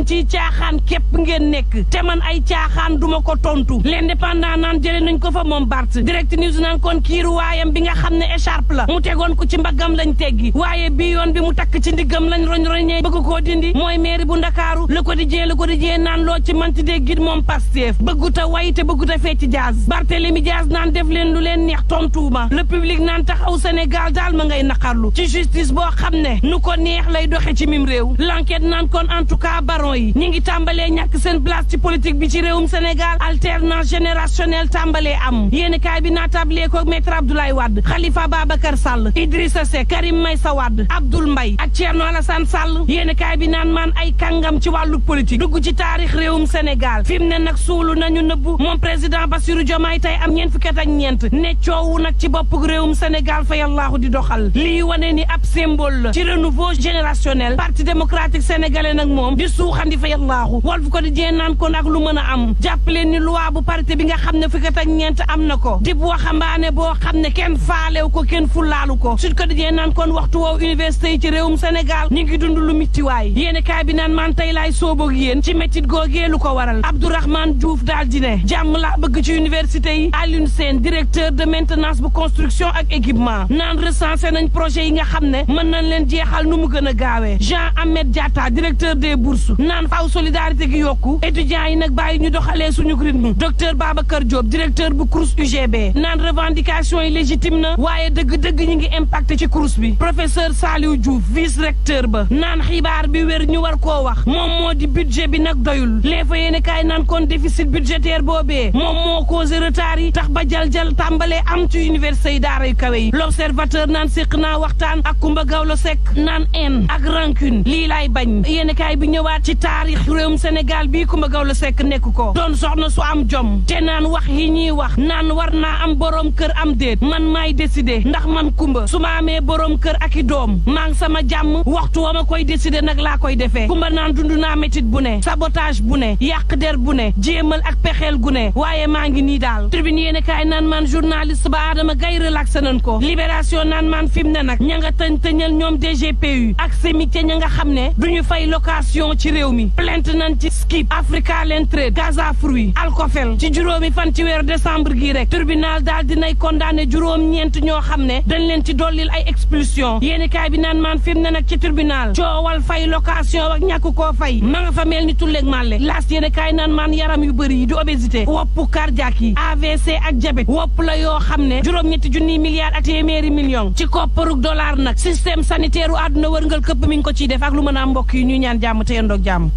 ci caaxaan képp ngeen nekk te man ay caaxaan duma ko tontu l'indépendant naan jëlee nañ ko fa moom Bart direct news naan kon kiiru waayam bi nga xam ne écharpe la mu tegoon ko ci mbaggam lañ teggi waaye bii yoon bi mu takk ci ndiggam lañ roñ-roñee bëgg koo dindi mooy maire bu Ndakaaru Le Quotidien naan loo ci manti dee gid moom Pastef bëgguta way te bëgguta fecc jazz Barthélémy Dias naan def leen lu leen neex tontuuma le public naan taxaw Sénégal daal ma ngay naqarlu ci justice boo xam ne nu ko neex lay doxe ci mim réew l'enquête naan kon en tout cas baron yi ñi ngi tàmbalee ñàkk seen place ci politique bi ci réewum Sénégal alternance générationnelle tàmbalee am yéeni kaay bi naatable ko maître Abdoulaye Wade Khalifa Babacar Sall Idrissa Seck Karim Meïssa Wade Abdoul Mbaye ak Thierno Alassane Sall yéeni kaay bi naan maan ay kàngam ci wàllu politique dugg ci taarix réewum Sénégal fi mu ne nag suulu nañu nëbbu moom président Bassirou Diomaye tey am ñeent fukki at ak ñeent ne coowu nag ci bopp réewum Sénégal fa yàllaahu di doxal lii wane ni ab symbole la ci renouveau générationnel parti démocratique sénégalais nag moom di suuxandi fa yàllaahu Walf Quotidien naan kon ak lu mën a am jàppaleen ni loi bu parité bi nga xam ne fukki at ak ñeent am na ko dib waxambaane boo xam ne kenn faalew ko kenn fulaalu ko Sud Quotidien naan kon waxtu woow université yi ci réewum Sénégal ñu ngi dund lu mittiwaay yéeni kaay bi naan man tey laay sooboog yéen ci métit googee lu ko waral Abdourahmane Diouf daal di ne jàmm laa bëgg ci université yi Alioune Sène directeur de maintenance bu construction ak équipement naan recensé nañ projet yi nga xam ne mën nañ leen jeexal nu mu gën a gaawee Jean Ahmed Diatta directeur des bourses naan faaw solidarité gi yokku étudiants yi nag bàyyi ñu doxalee suñu rythme docteur Babacar Diop directeur bu CROUS UGB naan revendication yi légitime na waaye dëgg-dëgg ñi ngi impacté ci CROUS bi professeur Saliou Diouf vice recteur ba naan xibaar bi wér ñu war koo wax moom moo di budget bi nag doyul les fa yéene kaay naan kon déficit budgétaire boobee moom moo causé retard yi tax ba jal tàmbalee am ci université yi daara yu kawe yi l'observateur naan séq naa waxtaan ak Kumba Gawlo Seck naan haine ak rancune lii laay bañ yéene kaay bi ñëwaat ci taarix réewum Sénégal bii Kumba Gawlo Seck nekk ko doon soxna su am jom te naan wax yi ñuy wax naan war naa am borom kër am déet man maay décider ndax man Kumba su ma amee borom kër ak i doom maa ngi sama jàmm waxtu wa ma koy décider nag laa koy defee Kumba naan dund naa métit bu ne sabotage bu ne yàq der bu ne jéemal ak pexeel gu ne waaye maa ngi nii daal tribune yéene kaay naan man journaliste ba Adama Gaye relaxé nañ ko libération naan man fi mu ne nag ña nga tëñal ñoom DGPU ak semité ña nga xam ne duñu fay location ci réew mi plainte nañ ci Skip Africa Land Trade Casa Fruit Alcofel ci juróomi fan ci weeru décembre gii rek tribunal daal dinay condamné juróom-ñeent ñoo xam ne dañ leen ci dollil ay expulsion yéene kaay bi naan man fi mu ne nag ci tribunal coowal fay location ak ñàkk koo fay ma nga fa mel ni tulleeg màlle laas yéene kaay naan man yaram yu bëri yi di obésité woppu cardiaque yi AVC ak diabète wopp la yoo xam ne juróom-ñetti junniy milliards ak téeméeri millions ci kopparuk dollar nag système sanitaire u àdduna wërngal këpp mi ngi ko ciy def ak lu mën a am mbokk yi ñuy ñaan jàmm te yendoog jàmm